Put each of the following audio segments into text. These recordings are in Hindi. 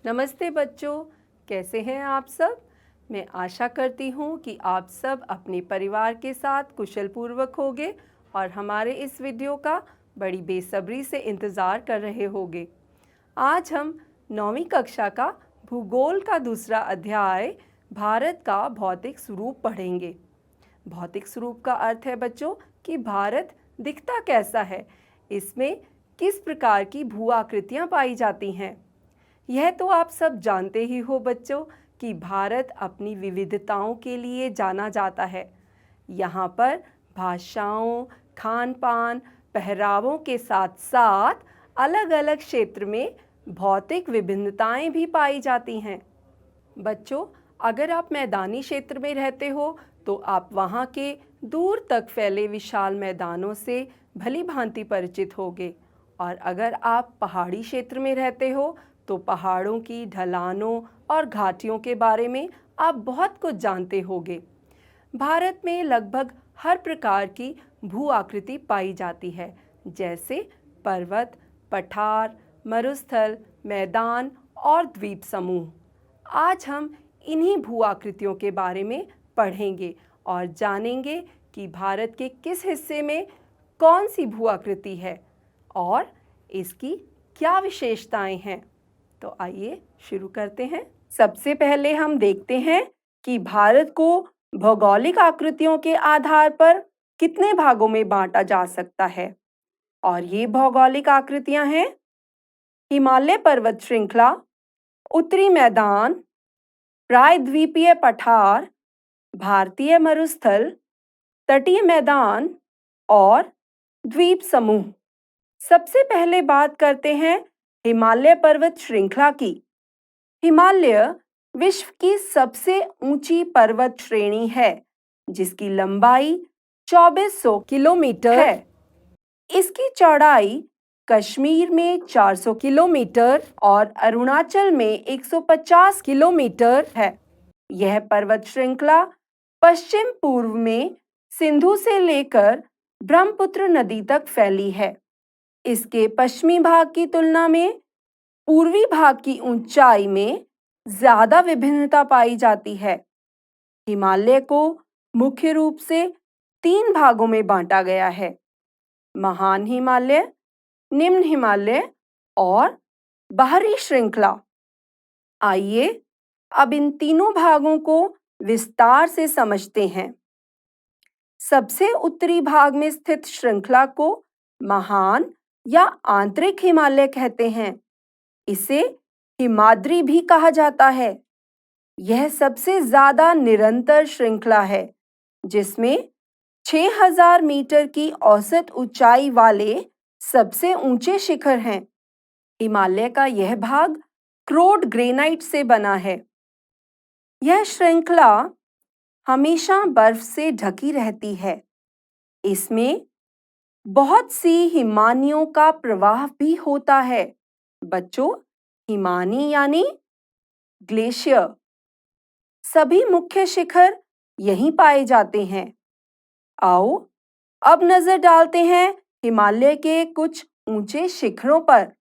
नमस्ते बच्चों, कैसे हैं आप सब। मैं आशा करती हूँ कि आप सब अपने परिवार के साथ कुशलपूर्वक होंगे और हमारे इस वीडियो का बड़ी बेसब्री से इंतज़ार कर रहे होंगे। आज हम 9वीं कक्षा का भूगोल का दूसरा अध्याय भारत का भौतिक स्वरूप पढ़ेंगे। भौतिक स्वरूप का अर्थ है बच्चों कि भारत दिखता कैसा है, इसमें किस प्रकार की भू आकृतियाँ पाई जाती हैं। यह तो आप सब जानते ही हो बच्चों कि भारत अपनी विविधताओं के लिए जाना जाता है। यहाँ पर भाषाओं, खान पान, पहरावों के साथ साथ अलग अलग क्षेत्र में भौतिक विभिन्नताएं भी पाई जाती हैं। बच्चों, अगर आप मैदानी क्षेत्र में रहते हो तो आप वहाँ के दूर तक फैले विशाल मैदानों से भली भांति परिचित होगे, और अगर आप पहाड़ी क्षेत्र में रहते हो तो पहाड़ों की ढलानों और घाटियों के बारे में आप बहुत कुछ जानते होगे। भारत में लगभग हर प्रकार की भू आकृति पाई जाती है, जैसे पर्वत, पठार, मरुस्थल, मैदान और द्वीप समूह। आज हम इन्हीं भू आकृतियों के बारे में पढ़ेंगे और जानेंगे कि भारत के किस हिस्से में कौन सी भू आकृति है और इसकी क्या विशेषताएं हैं। तो आइए शुरू करते हैं। सबसे पहले हम देखते हैं कि भारत को भौगोलिक आकृतियों के आधार पर कितने भागों में बांटा जा सकता है। और ये भौगोलिक आकृतियां हैं: हिमालय पर्वत श्रृंखला, उत्तरी मैदान, प्रायद्वीपीय पठार, भारतीय मरुस्थल, तटीय मैदान और द्वीप समूह। सबसे पहले बात करते हैं हिमालय पर्वत श्रृंखला की। हिमालय विश्व की सबसे ऊंची पर्वत श्रेणी है, जिसकी लंबाई 2400 किलोमीटर है। इसकी चौड़ाई कश्मीर में 400 किलोमीटर और अरुणाचल में 150 किलोमीटर है। यह पर्वत श्रृंखला पश्चिम पूर्व में सिंधु से लेकर ब्रह्मपुत्र नदी तक फैली है। इसके पश्चिमी भाग की तुलना में पूर्वी भाग की ऊंचाई में ज्यादा विभिन्नता पाई जाती है। हिमालय को मुख्य रूप से 3 भागों में बांटा गया है: महान हिमालय, निम्न हिमालय और बाहरी श्रृंखला। आइए अब इन तीनों भागों को विस्तार से समझते हैं। सबसे उत्तरी भाग में स्थित श्रृंखला को महान या आंतरिक हिमालय कहते हैं। इसे हिमाद्री भी कहा जाता है। यह सबसे ज्यादा निरंतर श्रृंखला है, जिसमें 6000 मीटर की औसत ऊंचाई वाले सबसे ऊंचे शिखर हैं। हिमालय का यह भाग क्रोड ग्रेनाइट से बना है। यह श्रृंखला हमेशा बर्फ से ढकी रहती है। इसमें बहुत सी हिमानियों का प्रवाह भी होता है। बच्चों, हिमानी यानी ग्लेशियर। सभी मुख्य शिखर यहीं पाए जाते हैं। आओ अब नजर डालते हैं हिमालय के कुछ ऊंचे शिखरों पर।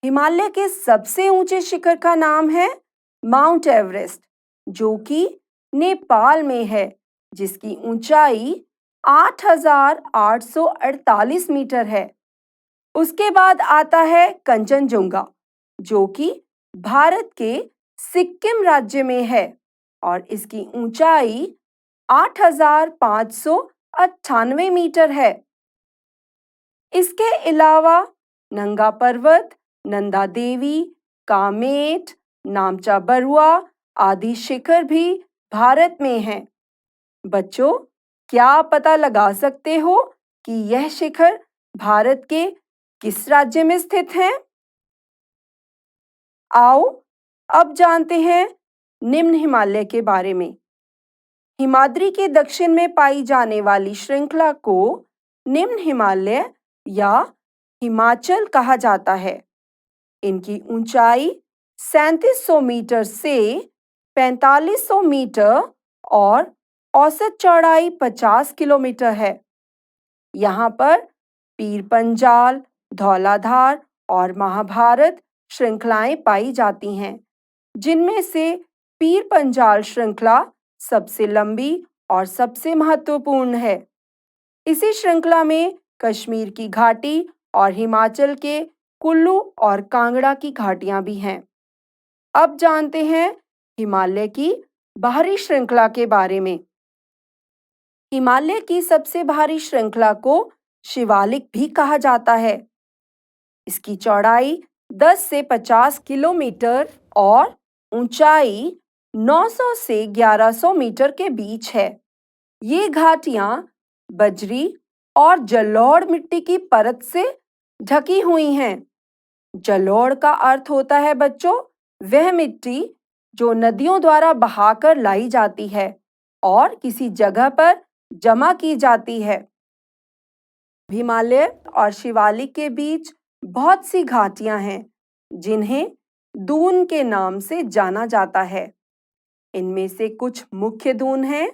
हिमालय के सबसे ऊंचे शिखर का नाम है माउंट एवरेस्ट, जो कि नेपाल में है, जिसकी ऊंचाई 8848 मीटर है। उसके बाद आता है कंचनजुंगा, जो कि भारत के सिक्किम राज्य में है और इसकी ऊंचाई 8598 मीटर है। इसके अलावा नंगा पर्वत, नंदा देवी, कामेट, नामचा बरुआ आदि शिखर भी भारत में हैं। बच्चों, क्या आप पता लगा सकते हो कि यह शिखर भारत के किस राज्य में स्थित हैं? आओ अब जानते हैं निम्न हिमालय के बारे में। हिमाद्री के दक्षिण में पाई जाने वाली श्रृंखला को निम्न हिमालय या हिमाचल कहा जाता है। इनकी ऊंचाई 3700 मीटर से 4500 मीटर और औसत चौड़ाई 50 किलोमीटर है। यहाँ पर पीर पंजाल, धौलाधार और महाभारत श्रृंखलाएं पाई जाती हैं, जिनमें से पीर पंजाल श्रृंखला सबसे लंबी और सबसे महत्वपूर्ण है। इसी श्रृंखला में कश्मीर की घाटी और हिमाचल के कुल्लू और कांगड़ा की घाटियां भी हैं। अब जानते हैं हिमालय की बाहरी श्रृंखला के बारे में। हिमालय की सबसे भारी श्रृंखला को शिवालिक भी कहा जाता है। इसकी चौड़ाई 10 से 50 किलोमीटर और ऊंचाई 900 से 1100 मीटर के बीच है। ये घाटियां बजरी और जलोढ़ मिट्टी की परत से ढकी हुई हैं। जलोढ़ का अर्थ होता है बच्चों वह मिट्टी जो नदियों द्वारा बहाकर लाई जाती है और किसी जगह पर जमा की जाती है। हिमालय और शिवालिक के बीच बहुत सी घाटियां हैं जिन्हें दून के नाम से जाना जाता है। इनमें से कुछ मुख्य दून हैं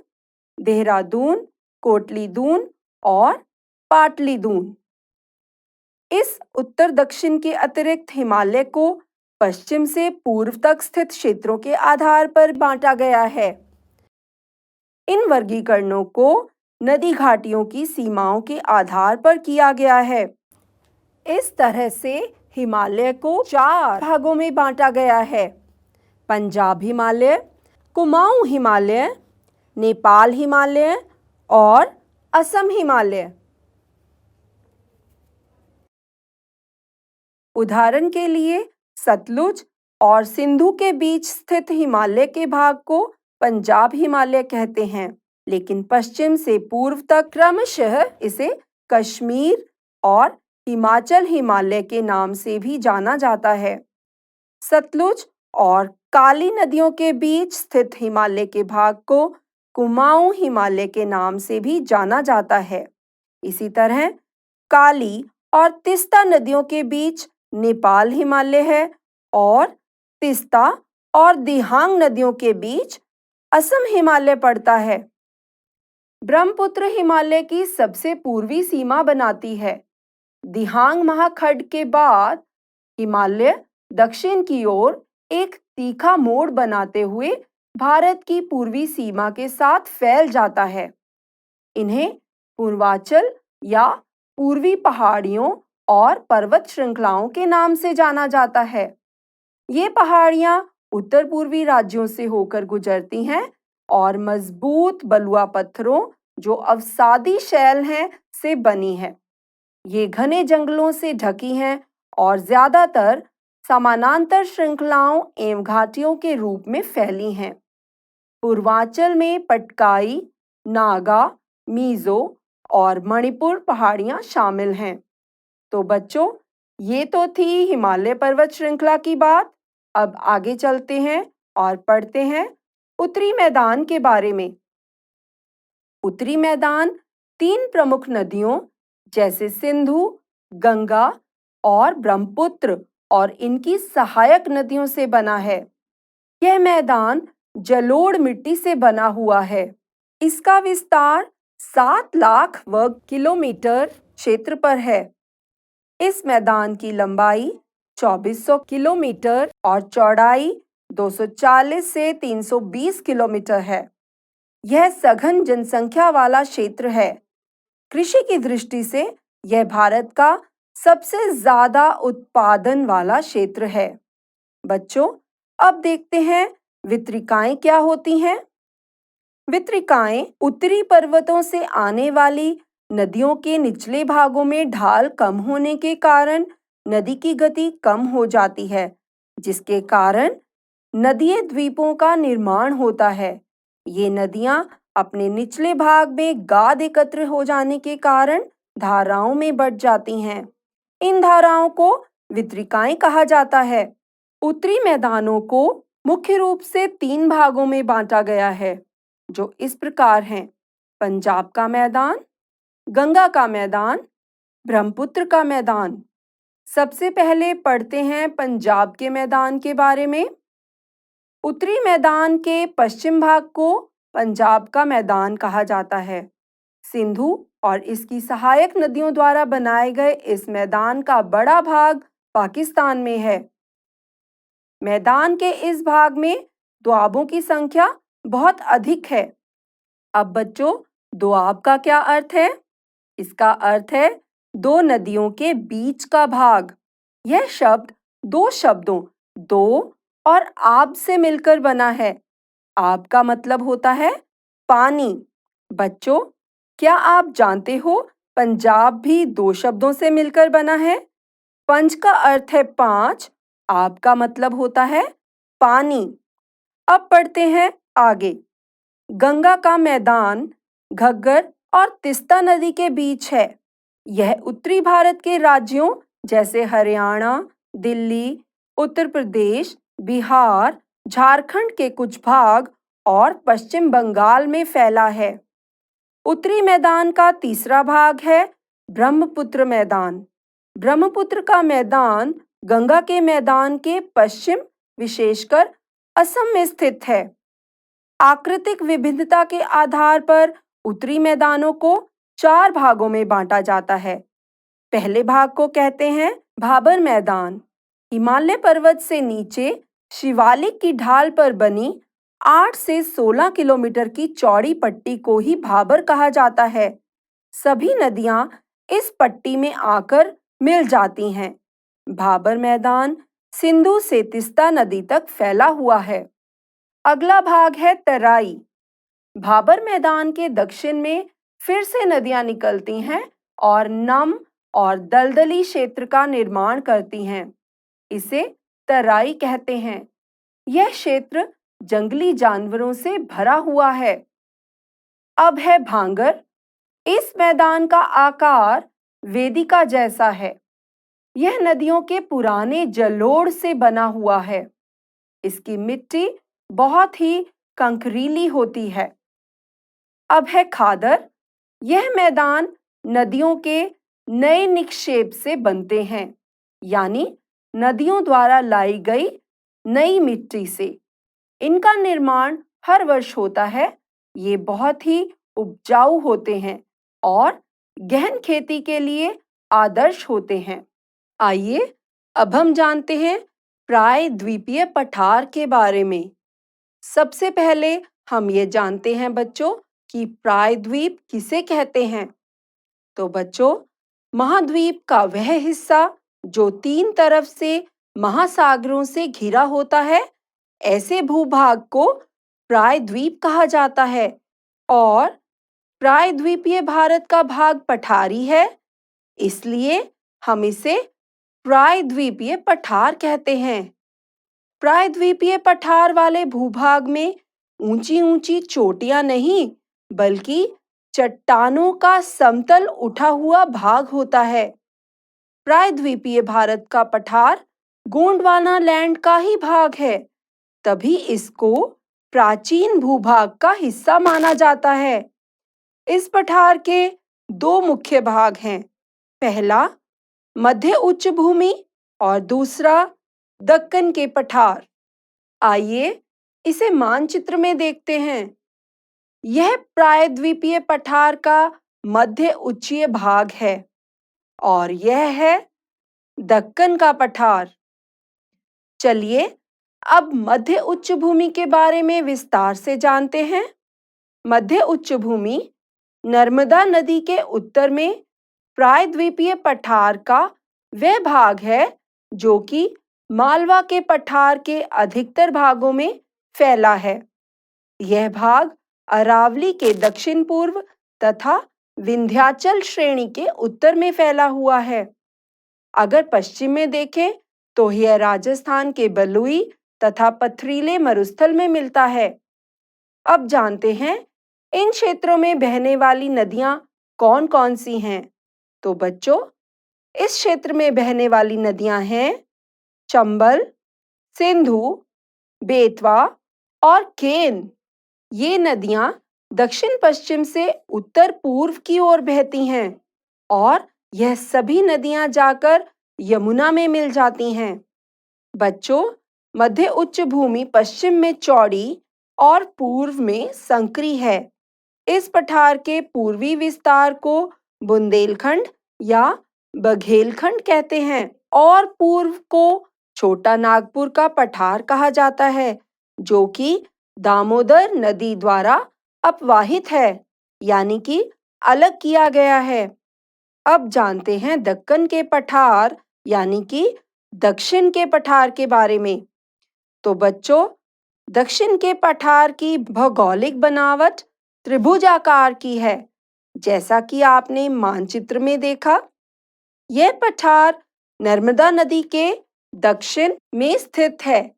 देहरादून, कोटली दून और पाटली दून। इस उत्तर दक्षिण के अतिरिक्त हिमालय को पश्चिम से पूर्व तक स्थित क्षेत्रों के आधार पर बांटा गया है। इन वर्गीकरणों को नदी घाटियों की सीमाओं के आधार पर किया गया है। इस तरह से हिमालय को 4 भागों में बांटा गया है: पंजाब हिमालय, कुमाऊं हिमालय, नेपाल हिमालय और असम हिमालय। उदाहरण के लिए सतलुज और सिंधु के बीच स्थित हिमालय के भाग को पंजाब हिमालय कहते हैं, लेकिन पश्चिम से पूर्व तक क्रमशः इसे कश्मीर और हिमाचल हिमालय के नाम से भी जाना जाता है। सतलुज और काली नदियों के बीच स्थित हिमालय के भाग को कुमाऊं हिमालय के नाम से भी जाना जाता है। इसी तरह काली और तिस्ता नदियों के बीच नेपाल हिमालय है और तिस्ता और दिहांग नदियों के बीच असम हिमालय पड़ता है। ब्रह्मपुत्र हिमालय की सबसे पूर्वी सीमा बनाती है। दिहांग महाखंड के बाद हिमालय दक्षिण की ओर एक तीखा मोड़ बनाते हुए भारत की पूर्वी सीमा के साथ फैल जाता है। इन्हें पूर्वांचल या पूर्वी पहाड़ियों और पर्वत श्रृंखलाओं के नाम से जाना जाता है। ये पहाड़ियां उत्तर पूर्वी राज्यों से होकर गुजरती हैं और मजबूत बलुआ पत्थरों जो अवसादी शैल हैं से बनी है। ये घने जंगलों से ढकी हैं और ज्यादातर समानांतर श्रृंखलाओं एवं घाटियों के रूप में फैली हैं। पूर्वांचल में पटकाई, नागा, मिजो और मणिपुर पहाड़ियां शामिल हैं। तो बच्चों, ये तो थी हिमालय पर्वत श्रृंखला की बात। अब आगे चलते हैं और पढ़ते हैं उत्तरी मैदान के बारे में। उत्तरी मैदान 3 प्रमुख नदियों जैसे सिंधु, गंगा और ब्रह्मपुत्र और इनकी सहायक नदियों से बना है। यह मैदान जलोढ़ मिट्टी से बना हुआ है। इसका विस्तार 7 लाख वर्ग किलोमीटर क्षेत्र पर है। इस मैदान की लंबाई 2400 किलोमीटर और चौड़ाई 240 से 320 किलोमीटर है। यह सघन जनसंख्या वाला क्षेत्र है। कृषि की दृष्टि से यह भारत का सबसे ज्यादा उत्पादन वाला क्षेत्र है। बच्चों, अब देखते हैं वितरिकाएं क्या होती हैं। वितरिकाएं उत्तरी पर्वतों से आने वाली नदियों के निचले भागों में ढाल कम होने के कारण नदी की गति कम हो जाती है, जिसके कारण नदीय द्वीपों का निर्माण होता है। ये नदियां अपने निचले भाग में गाद एकत्र हो जाने के कारण धाराओं में बढ़ जाती हैं। इन धाराओं को वितरिकाएं कहा जाता है। उत्तरी मैदानों को मुख्य रूप से 3 भागों में बांटा गया है, जो इस प्रकार हैं: पंजाब का मैदान, गंगा का मैदान, ब्रह्मपुत्र का मैदान। सबसे पहले पढ़ते हैं पंजाब के मैदान के बारे में। उत्तरी मैदान के पश्चिम भाग को पंजाब का मैदान कहा जाता है। सिंधु और इसकी सहायक नदियों द्वारा बनाए गए इस मैदान का बड़ा भाग पाकिस्तान में है। मैदान के इस भाग में दोआबों की संख्या बहुत अधिक है। अब बच्चों, दोआब का क्या अर्थ है? इसका अर्थ है दो नदियों के बीच का भाग। यह शब्द दो शब्दों दो और आब से मिलकर बना है। आब का मतलब होता है पानी। बच्चों, क्या आप जानते हो पंजाब भी दो शब्दों से मिलकर बना है? पंज का अर्थ है पांच, आब का मतलब होता है पानी। अब पढ़ते हैं आगे। गंगा का मैदान घग्गर और तीस्ता नदी के बीच है। यह उत्तरी भारत के राज्यों जैसे हरियाणा, दिल्ली, उत्तर प्रदेश, बिहार, झारखंड के कुछ भाग और पश्चिम बंगाल में फैला है। उत्तरी मैदान का तीसरा भाग है ब्रह्मपुत्र मैदान। ब्रह्मपुत्र का मैदान गंगा के मैदान के पश्चिम, विशेषकर असम में स्थित है। आकृतिक विभिन्नता के आधार पर उत्तरी मैदानों को चार भागों में बांटा जाता है। पहले भाग को कहते हैं भाबर मैदान। हिमालय पर्वत से नीचे शिवालिक की ढाल पर बनी 8 से 16 किलोमीटर की चौड़ी पट्टी को ही भाबर कहा जाता है। सभी नदियां इस पट्टी में आकर मिल जाती हैं। भाबर मैदान सिंधु से तीस्ता नदी तक फैला हुआ है। अगला भाग है तराई। भाबर मैदान के दक्षिण में फिर से नदियां निकलती हैं और नम और दलदली क्षेत्र का निर्माण करती हैं। इसे तराई कहते हैं। यह क्षेत्र जंगली जानवरों से भरा हुआ है। अब है भांगर। इस मैदान का आकार वेदिका जैसा है। यह नदियों के पुराने जलोढ़ से बना हुआ है। इसकी मिट्टी बहुत ही कंकरीली होती है। अब है खादर। यह मैदान नदियों के नए निक्षेप से बनते हैं, यानी नदियों द्वारा लाई गई नई मिट्टी से। इनका निर्माण हर वर्ष होता है। ये बहुत ही उपजाऊ होते हैं और गहन खेती के लिए आदर्श होते हैं। आइए अब हम जानते हैं प्रायद्वीपीय पठार के बारे में। सबसे पहले हम ये जानते हैं बच्चों कि प्रायद्वीप किसे कहते हैं। तो बच्चों, महाद्वीप का वह हिस्सा जो तीन तरफ से महासागरों से घिरा होता है, ऐसे भूभाग को प्रायद्वीप कहा जाता है। और प्रायद्वीपीय भारत का भाग पठारी है, इसलिए हम इसे प्रायद्वीपीय पठार कहते हैं। प्रायद्वीपीय पठार वाले भूभाग में ऊंची ऊंची चोटियां नहीं, बल्कि चट्टानों का समतल उठा हुआ भाग होता है। प्रायद्वीपीय भारत का पठार गोंडवाना लैंड का ही भाग है, तभी इसको प्राचीन भूभाग का हिस्सा माना जाता है। इस पठार के दो मुख्य भाग हैं। पहला मध्य उच्च भूमि और दूसरा दक्कन के पठार। आइए इसे मानचित्र में देखते हैं। यह प्रायद्वीपीय पठार का मध्य उच्चीय भाग है और यह है दक्कन का पठार। चलिए अब मध्य उच्च भूमि के बारे में विस्तार से जानते हैं। मध्य उच्च भूमि नर्मदा नदी के उत्तर में प्रायद्वीपीय पठार का वह भाग है जो कि मालवा के पठार के अधिकतर भागों में फैला है। यह भाग अरावली के दक्षिण पूर्व तथा विंध्याचल श्रेणी के उत्तर में फैला हुआ है। अगर पश्चिम में देखें तो यह राजस्थान के बलुई तथा पथरीले मरुस्थल में मिलता है। अब जानते हैं इन क्षेत्रों में बहने वाली नदियां कौन-कौन सी हैं। तो बच्चों, इस क्षेत्र में बहने वाली नदियां हैं चंबल, सिंधु, बेतवा और केन। ये नदियां दक्षिण पश्चिम से उत्तर पूर्व की ओर बहती हैं और यह सभी नदियां जाकर यमुना में मिल जाती हैं। बच्चों, मध्य उच्च भूमि पश्चिम में चौड़ी और पूर्व में संकरी है। इस पठार के पूर्वी विस्तार को बुंदेलखंड या बघेलखंड कहते हैं और पूर्व को छोटा नागपुर का पठार कहा जाता है, जो कि दामोदर नदी द्वारा अपवाहित है, यानी कि अलग किया गया है। अब जानते हैं दक्कन के पठार यानी कि दक्षिण के पठार के बारे में। तो बच्चों, दक्षिण के पठार की भौगोलिक बनावट त्रिभुजाकार की है, जैसा कि आपने मानचित्र में देखा। यह पठार नर्मदा नदी के दक्षिण में स्थित है।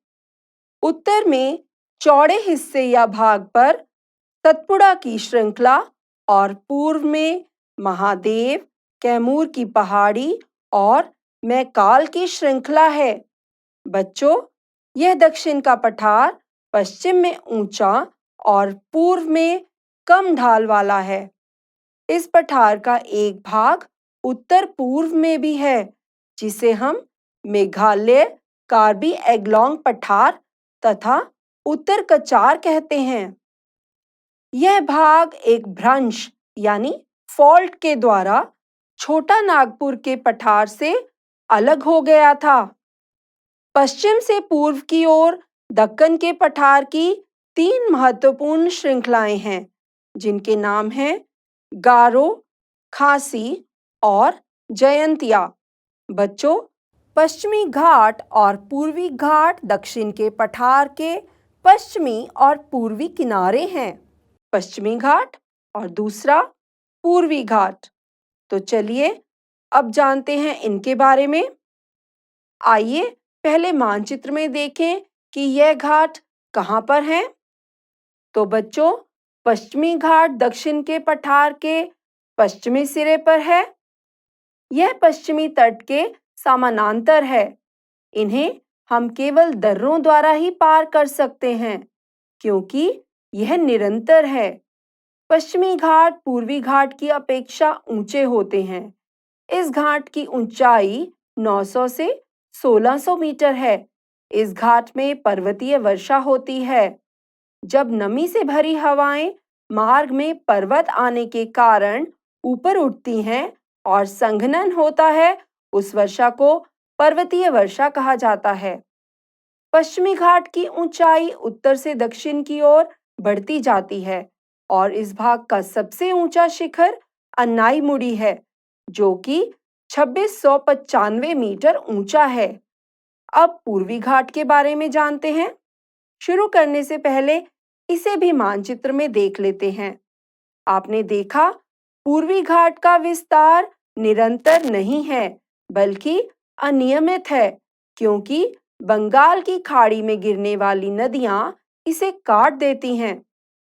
उत्तर में चौड़े हिस्से या भाग पर सतपुड़ा की श्रृंखला और पूर्व में महादेव, कैमूर की पहाड़ी और मैकाल की श्रृंखला है। बच्चों, यह दक्षिण का पठार पश्चिम में ऊंचा और पूर्व में कम ढाल वाला है। इस पठार का एक भाग उत्तर पूर्व में भी है, जिसे हम मेघालय कार्बी एंगलोंग पठार तथा उत्तर कचार कहते हैं। यह भाग एक भ्रंश यानी फॉल्ट के द्वारा छोटा नागपुर के पठार से अलग हो गया था। पश्चिम से पूर्व की ओर दक्कन के पठार की 3 महत्वपूर्ण श्रृंखलाएं हैं, जिनके नाम हैं गारो, खासी और जयंतिया। बच्चों, पश्चिमी घाट और पूर्वी घाट दक्षिण के पठार के पश्चिमी और पूर्वी किनारे हैं। पश्चिमी घाट और दूसरा पूर्वी घाट। तो चलिए अब जानते हैं इनके बारे में। आइए पहले मानचित्र में देखें कि यह घाट कहाँ पर हैं। तो बच्चों, पश्चिमी घाट दक्षिण के पठार के पश्चिमी सिरे पर है। यह पश्चिमी तट के समानांतर है। इन्हें हम केवल दर्रों द्वारा ही पार कर सकते हैं, क्योंकि यह निरंतर है। पश्चिमी घाट पूर्वी घाट की अपेक्षा ऊंचे होते हैं। इस घाट की ऊंचाई 900 से 1600 मीटर है। इस घाट में पर्वतीय वर्षा होती है। जब नमी से भरी हवाएं मार्ग में पर्वत आने के कारण ऊपर उठती हैं और संघनन होता है, उस वर्षा को पर्वतीय वर्षा कहा जाता है। पश्चिमी घाट की ऊंचाई उत्तर से दक्षिण की ओर बढ़ती जाती है और इस भाग का सबसे ऊंचा शिखर अन्नाईमुड़ी है, जो कि 2695 मीटर ऊंचा है। अब पूर्वी घाट के बारे में जानते हैं। शुरू करने से पहले इसे भी मानचित्र में देख लेते हैं। आपने देखा, पूर्वी घाट का विस्तार निरंतर नहीं है, बल्कि अनियमित है, क्योंकि बंगाल की खाड़ी में गिरने वाली नदियां इसे काट देती हैं।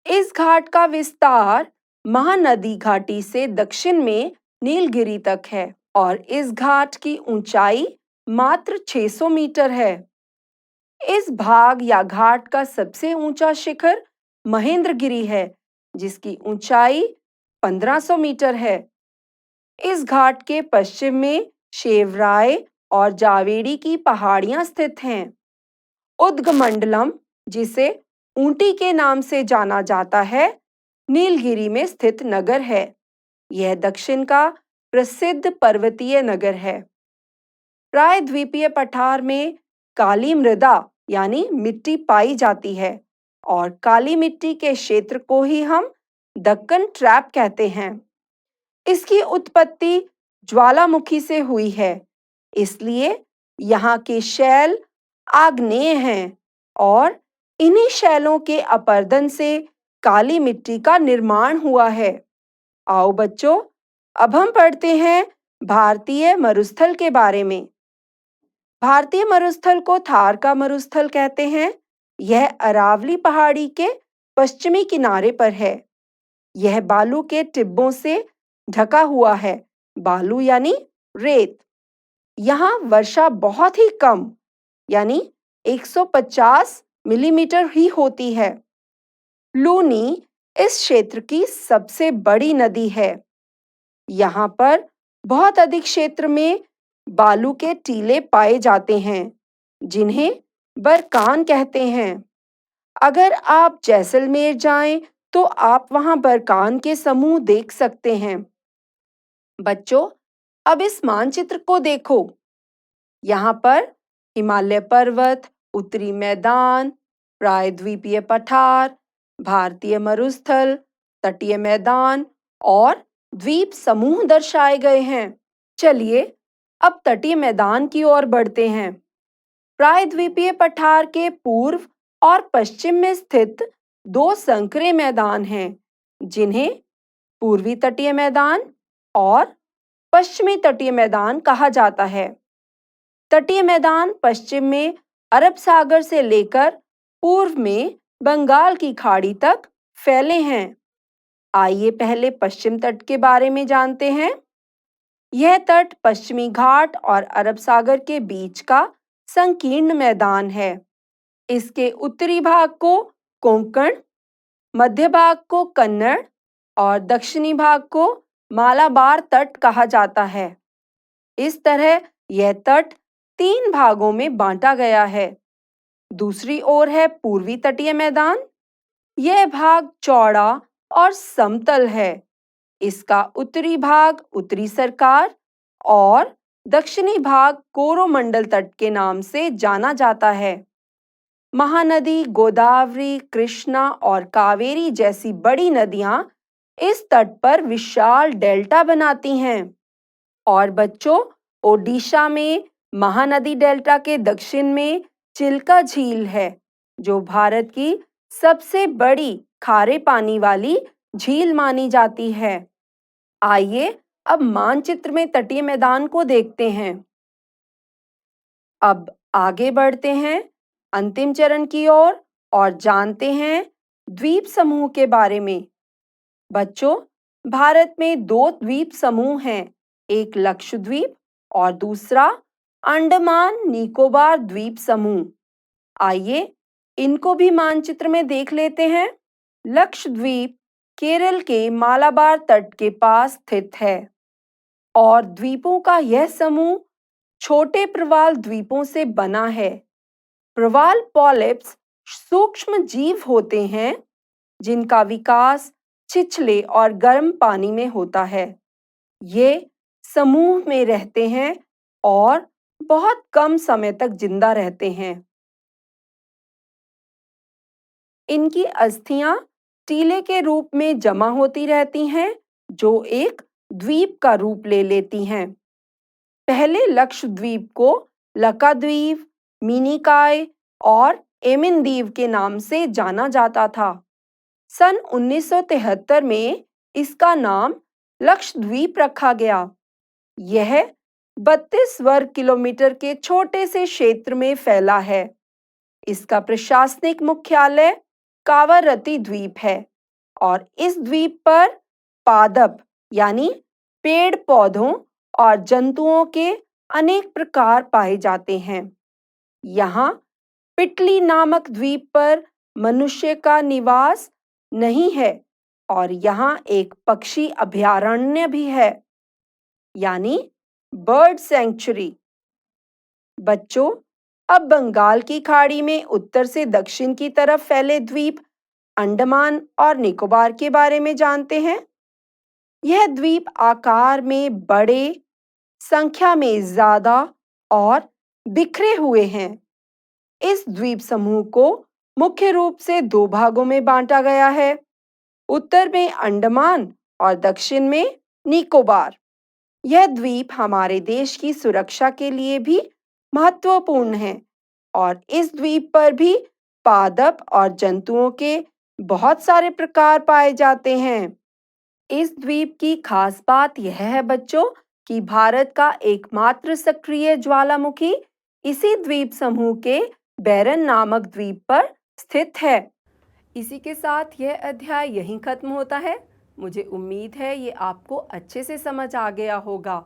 इस घाट का विस्तार महानदी घाटी से दक्षिण में नीलगिरी तक है और इस घाट की ऊंचाई मात्र 600 मीटर है। इस भाग या घाट का सबसे ऊंचा शिखर महेंद्रगिरी है, जिसकी ऊंचाई 1500 मीटर है। इस घाट के पश्चिम में शेवराय और जावेरी की पहाड़ियां स्थित हैं। उद्गमंडलम, जिसे ऊंटी के नाम से जाना जाता है, नीलगिरी में स्थित नगर है। यह दक्षिण का प्रसिद्ध पर्वतीय नगर है। प्रायद्वीपीय पठार में काली मृदा यानी मिट्टी पाई जाती है और काली मिट्टी के क्षेत्र को ही हम दक्कन ट्रैप कहते हैं। इसकी उत्पत्ति ज्वालामुखी से हुई है, इसलिए यहाँ के शैल आग्नेय हैं और इन्हीं शैलों के अपरदन से काली मिट्टी का निर्माण हुआ है। आओ बच्चों, अब हम पढ़ते हैं भारतीय मरुस्थल के बारे में। भारतीय मरुस्थल को थार का मरुस्थल कहते हैं। यह अरावली पहाड़ी के पश्चिमी किनारे पर है। यह बालू के टिब्बों से ढका हुआ है। बालू यानी रेत। यहाँ वर्षा बहुत ही कम यानी 150 मिलीमीटर ही होती है। लूनी इस क्षेत्र की सबसे बड़ी नदी है। यहाँ पर बहुत अधिक क्षेत्र में बालू के टीले पाए जाते हैं, जिन्हें बरकान कहते हैं। अगर आप जैसलमेर जाएं, तो आप वहां बरकान के समूह देख सकते हैं। बच्चों, अब इस मानचित्र को देखो। यहाँ पर हिमालय पर्वत, उत्तरी मैदान, प्रायद्वीपीय पठार, भारतीय मरुस्थल, तटीय मैदान और द्वीप समूह दर्शाए गए हैं। चलिए अब तटीय मैदान की ओर बढ़ते हैं। प्रायद्वीपीय पठार के पूर्व और पश्चिम में स्थित दो संकरे मैदान हैं, जिन्हें पूर्वी तटीय मैदान और पश्चिमी तटीय मैदान कहा जाता है। तटीय मैदान पश्चिम में अरब सागर से लेकर पूर्व में बंगाल की खाड़ी तक फैले हैं। आइए पहले पश्चिम तट के बारे में जानते हैं। यह तट पश्चिमी घाट और अरब सागर के बीच का संकीर्ण मैदान है। इसके उत्तरी भाग को कोंकण, मध्य भाग को कन्नड़ और दक्षिणी भाग को मालाबार तट कहा जाता है। इस तरह यह तट 3 भागों में बांटा गया है। दूसरी ओर है पूर्वी तटीय मैदान। यह भाग चौड़ा और समतल है। इसका उत्तरी भाग उत्तरी सरकार और दक्षिणी भाग कोरोमंडल तट के नाम से जाना जाता है। महानदी गोदावरी, कृष्णा और कावेरी जैसी बड़ी नदियां इस तट पर विशाल डेल्टा बनाती हैं। और बच्चों, ओडिशा में महानदी डेल्टा के दक्षिण में चिल्का झील है, जो भारत की सबसे बड़ी खारे पानी वाली झील मानी जाती है। आइए अब मानचित्र में तटीय मैदान को देखते हैं। अब आगे बढ़ते हैं अंतिम चरण की ओर और जानते हैं द्वीप समूह के बारे में। बच्चों, भारत में 2 द्वीप समूह हैं, एक लक्षद्वीप और दूसरा अंडमान निकोबार द्वीप समूह। आइए इनको भी मानचित्र में देख लेते हैं। लक्षद्वीप केरल के मालाबार तट के पास स्थित है और द्वीपों का यह समूह छोटे प्रवाल द्वीपों से बना है। प्रवाल पॉलिप्स सूक्ष्म जीव होते हैं, जिनका विकास छिछले और गर्म पानी में होता है। ये समूह में रहते हैं और बहुत कम समय तक जिंदा रहते हैं। इनकी अस्थियां टीले के रूप में जमा होती रहती हैं, जो एक द्वीप का रूप ले लेती हैं। पहले लक्षद्वीप को लकाद्वीप, मिनिकॉय और एमिनदीव के नाम से जाना जाता था। सन 1973 में इसका नाम लक्षद्वीप रखा गया। यह 32 वर्ग किलोमीटर के छोटे से क्षेत्र में फैला है। इसका प्रशासनिक मुख्यालय कावारत्ती द्वीप है और इस द्वीप पर पादप यानी पेड़ पौधों और जंतुओं के अनेक प्रकार पाए जाते हैं। यहाँ पिटली नामक द्वीप पर मनुष्य का निवास नहीं है और यहाँ एक पक्षी अभयारण्य भी है, यानी बर्ड सैंक्चुरी। बच्चों, अब बंगाल की खाड़ी में उत्तर से दक्षिण की तरफ फैले द्वीप अंडमान और निकोबार के बारे में जानते हैं। यह द्वीप आकार में बड़े, संख्या में ज्यादा और बिखरे हुए हैं। इस द्वीप समूह को मुख्य रूप से 2 भागों में बांटा गया है, उत्तर में अंडमान और दक्षिण में निकोबार। यह द्वीप हमारे देश की सुरक्षा के लिए भी महत्वपूर्ण है और इस द्वीप पर भी पादप और जंतुओं के बहुत सारे प्रकार पाए जाते हैं। इस द्वीप की खास बात यह है बच्चों कि भारत का एकमात्र सक्रिय ज्वालामुखी इसी द्वीप समूह के बैरन नामक द्वीप पर स्थित है। इसी के साथ यह अध्याय यहीं खत्म होता है। मुझे उम्मीद है ये आपको अच्छे से समझ आ गया होगा।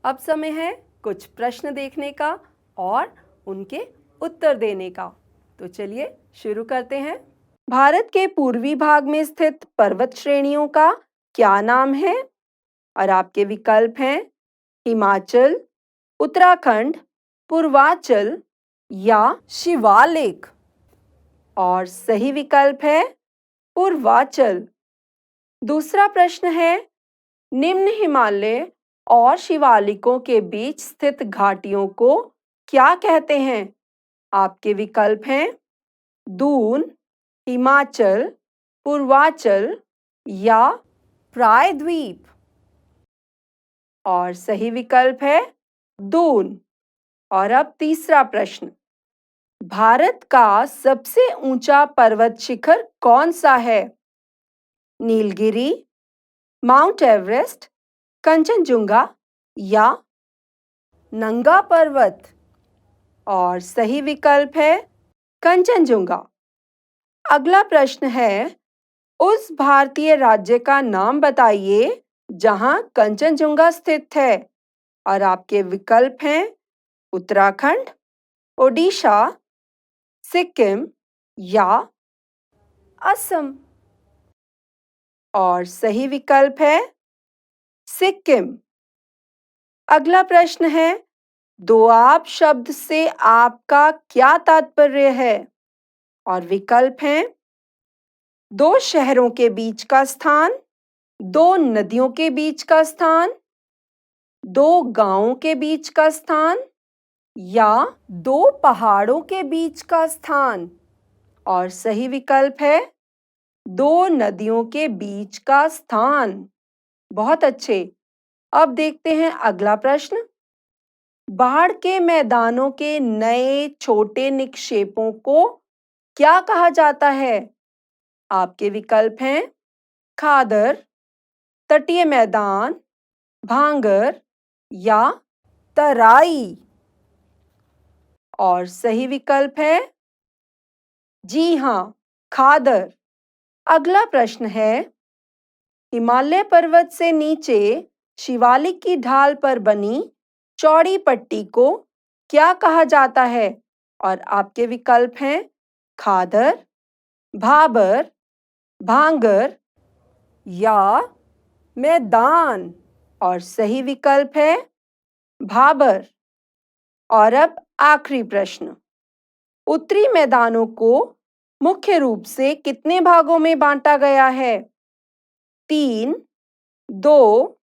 अब समय है कुछ प्रश्न देखने का और उनके उत्तर देने का। तो चलिए शुरू करते हैं। भारत के पूर्वी भाग में स्थित पर्वत श्रेणियों का क्या नाम है? और आपके विकल्प हैं हिमाचल, उत्तराखंड, पूर्वांचल या शिवालिक। और सही विकल्प है पूर्वांचल। दूसरा प्रश्न है निम्न हिमालय और शिवालिकों के बीच स्थित घाटियों को क्या कहते हैं? आपके विकल्प हैं दून, हिमाचल, पूर्वांचल या प्रायद्वीप। और सही विकल्प है दून। और अब तीसरा प्रश्न, भारत का सबसे ऊंचा पर्वत शिखर कौन सा है? नीलगिरी, माउंट एवरेस्ट, कंचनजुंगा या नंगा पर्वत। और सही विकल्प है कंचनजुंगा। अगला प्रश्न है, उस भारतीय राज्य का नाम बताइए जहां कंचनजुंगा स्थित है। और आपके विकल्प हैं उत्तराखंड, ओडिशा, सिक्किम या असम। और सही विकल्प है सिक्किम। अगला प्रश्न है, दोआब शब्द से आपका क्या तात्पर्य है? और विकल्प हैं दो शहरों के बीच का स्थान, दो नदियों के बीच का स्थान, दो गांवों के बीच का स्थान या दो पहाड़ों के बीच का स्थान। और सही विकल्प है दो नदियों के बीच का स्थान। बहुत अच्छे। अब देखते हैं अगला प्रश्न, बाढ़ के मैदानों के नए छोटे निक्षेपों को क्या कहा जाता है? आपके विकल्प हैं खादर, तटीय मैदान, भांगर या तराई। और सही विकल्प है जी हाँ, खादर। अगला प्रश्न है, हिमालय पर्वत से नीचे शिवालिक की ढाल पर बनी चौड़ी पट्टी को क्या कहा जाता है? और आपके विकल्प हैं खादर, भाबर, भांगर या मैदान। और सही विकल्प है भाबर। और अब आखिरी प्रश्न, उत्तरी मैदानों को मुख्य रूप से कितने भागों में बांटा गया है? 3, 2,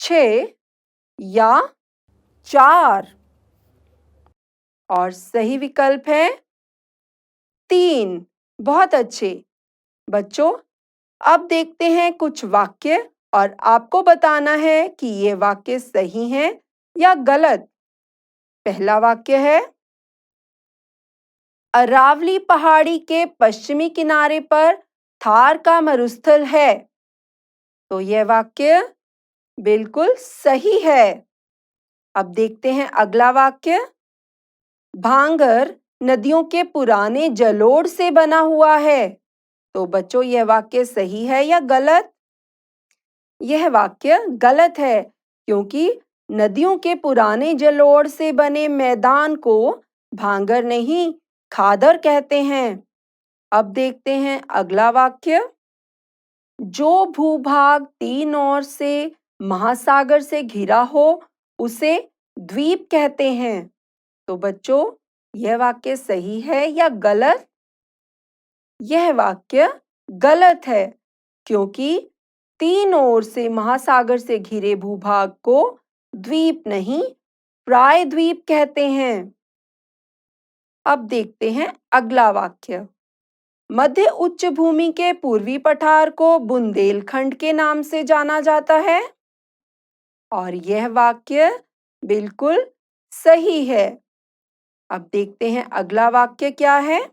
6 या 4। और सही विकल्प है 3। बहुत अच्छे बच्चों, अब देखते हैं कुछ वाक्य और आपको बताना है कि ये वाक्य सही हैं या गलत। पहला वाक्य है, अरावली पहाड़ी के पश्चिमी किनारे पर थार का मरुस्थल है। तो यह वाक्य बिल्कुल सही है। अब देखते हैं अगला वाक्य, भांगर नदियों के पुराने जलोढ़ से बना हुआ है। तो बच्चों, यह वाक्य सही है या गलत? यह वाक्य गलत है, क्योंकि नदियों के पुराने जलोढ़ से बने मैदान को भांगर नहीं, खादर कहते हैं। अब देखते हैं अगला वाक्य, जो भूभाग तीन ओर से महासागर से घिरा हो उसे द्वीप कहते हैं। तो बच्चों, यह वाक्य सही है या गलत? यह वाक्य गलत है, क्योंकि तीन ओर से महासागर से घिरे भूभाग को द्वीप नहीं, प्रायद्वीप कहते हैं। अब देखते हैं अगला वाक्य, मध्य उच्च भूमि के पूर्वी पठार को बुंदेलखंड के नाम से जाना जाता है। और यह वाक्य बिल्कुल सही है। अब देखते हैं अगला वाक्य क्या है,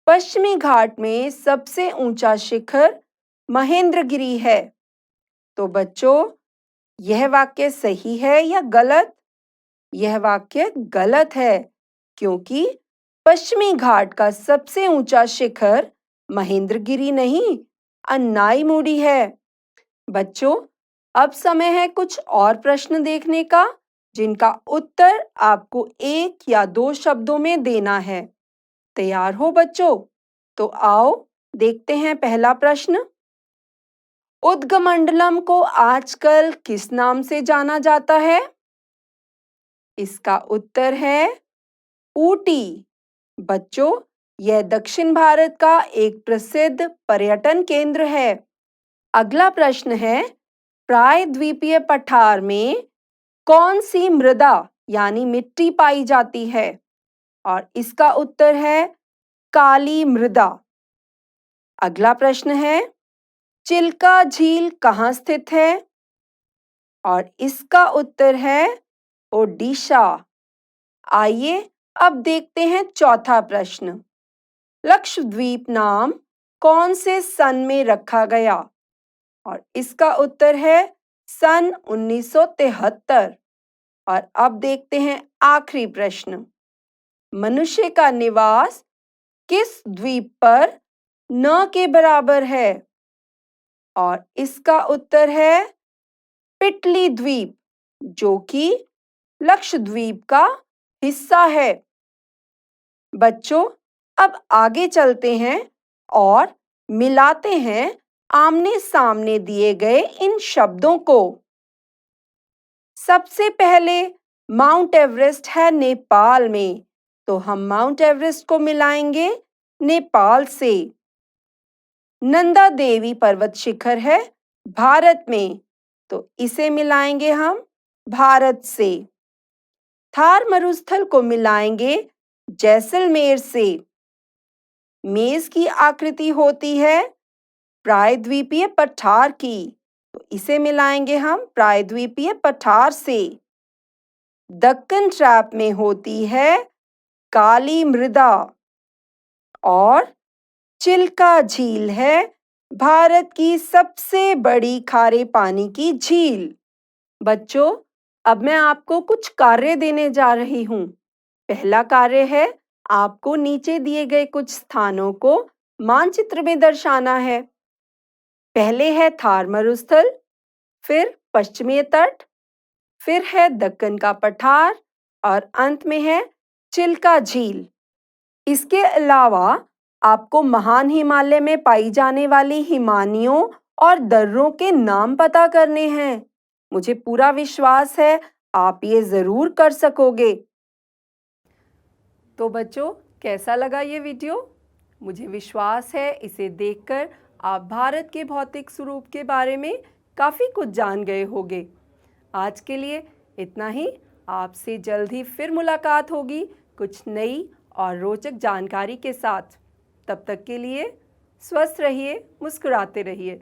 पश्चिमी घाट में सबसे ऊंचा शिखर महेंद्रगिरी है। तो बच्चों, यह वाक्य सही है या गलत? यह वाक्य गलत है, क्योंकि पश्चिमी घाट का सबसे ऊंचा शिखर महेंद्रगिरी नहीं, अन्नाईमुडी है। बच्चों, अब समय है कुछ और प्रश्न देखने का, जिनका उत्तर आपको एक या दो शब्दों में देना है। तैयार हो बच्चों? तो आओ देखते हैं पहला प्रश्न, उद्गमंडलम को आजकल किस नाम से जाना जाता है? इसका उत्तर है ऊटी। बच्चों, यह दक्षिण भारत का एक प्रसिद्ध पर्यटन केंद्र है। अगला प्रश्न है, प्रायद्वीपीय पठार में कौन सी मृदा यानी मिट्टी पाई जाती है? और इसका उत्तर है काली मृदा। अगला प्रश्न है, चिल्का झील कहाँ स्थित है? और इसका उत्तर है ओडिशा। आइए अब देखते हैं चौथा प्रश्न। लक्षद्वीप नाम कौन से सन में रखा गया? और इसका उत्तर है सन 1973। और अब देखते हैं आखिरी प्रश्न। मनुष्य का निवास किस द्वीप पर न के बराबर है? और इसका उत्तर है पिटली द्वीप, जो कि लक्षद्वीप का हिस्सा है। बच्चों, अब आगे चलते हैं और मिलाते हैं आमने सामने दिए गए इन शब्दों को। सबसे पहले माउंट एवरेस्ट है नेपाल में, तो हम माउंट एवरेस्ट को मिलाएंगे नेपाल से। नंदा देवी पर्वत शिखर है भारत में, तो इसे मिलाएंगे हम भारत से। थार मरुस्थल को मिलाएंगे जैसलमेर से। मेज की आकृति होती है प्रायद्वीपीय पठार की, तो इसे मिलाएंगे हम प्रायद्वीपीय पठार से। दक्कन ट्रैप में होती है काली मृदा। और चिल्का झील है भारत की सबसे बड़ी खारे पानी की झील। बच्चों, अब मैं आपको कुछ कार्य देने जा रही हूँ। पहला कार्य है, आपको नीचे दिए गए कुछ स्थानों को मानचित्र में दर्शाना है। पहले है थार मरुस्थल, फिर पश्चिमी तट, फिर है दक्कन का पठार और अंत में है चिल्का झील। इसके अलावा आपको महान हिमालय में पाई जाने वाली हिमानियों और दर्रों के नाम पता करने हैं। मुझे पूरा विश्वास है आप ये ज़रूर कर सकोगे। तो बच्चों, कैसा लगा ये वीडियो? मुझे विश्वास है इसे देखकर आप भारत के भौतिक स्वरूप के बारे में काफ़ी कुछ जान गए होंगे। आज के लिए इतना ही। आपसे जल्द ही फिर मुलाकात होगी कुछ नई और रोचक जानकारी के साथ। तब तक के लिए स्वस्थ रहिए, मुस्कुराते रहिए।